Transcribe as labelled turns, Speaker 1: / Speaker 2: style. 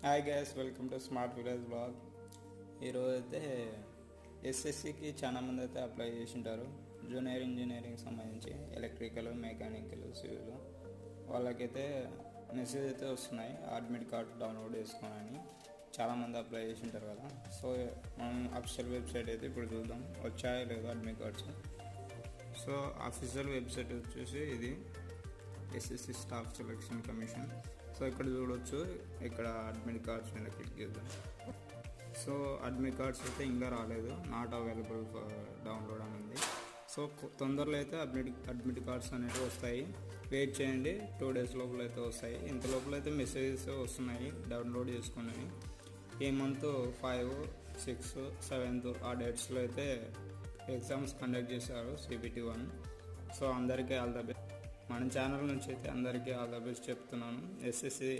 Speaker 1: Hi guys, welcome to smart village blog. ఈరోజు అయితే ఎస్ఎస్సికి చాలామంది అయితే అప్లై చేసి ఉంటారు. జూనియర్ ఇంజనీరింగ్ సంబంధించి ఎలక్ట్రికల్, మెకానికల్, సివిల్ వాళ్ళకైతే మెసేజ్ అయితే వస్తున్నాయి, అడ్మిట్ కార్డ్ డౌన్లోడ్ చేసుకోవాలని. చాలామంది అప్లై చేసి ఉంటారు కదా. సో మనం అఫీషియల్ వెబ్సైట్ అయితే ఇప్పుడు చూద్దాం వచ్చాయో లేదో admit cards. So official website వచ్చేసి ఇది SSC staff selection commission. So ఇక్కడ చూడవచ్చు, ఇక్కడ అడ్మిట్ కార్డ్స్ మీద క్లిక్ చేద్దాం. సో అడ్మిట్ కార్డ్స్ అయితే ఇంకా రాలేదు, నాట్ అవైలబుల్ ఫర్ డౌన్లోడ్ అని ఉంది. సో తొందరలో అయితే అడ్మిట్ కార్డ్స్ అనేవి వస్తాయి, వెయిట్ చేయండి. 2 days లోపల అయితే వస్తాయి. ఇంత లోపల అయితే మెసేజెస్ వస్తున్నాయి డౌన్లోడ్ చేసుకుని. ఈ మంత్ 5, 6, 7 ఆ డేట్స్లో అయితే ఎగ్జామ్స్ కండక్ట్ చేశారు CBT 1. సో అందరికీ ఆల్ ద బెస్ట్. మన ఛానల్ నుంచి అయితే అందరికీ ఆల్ ద బెస్ట్ చెప్తున్నాను. ఎస్ఎస్సి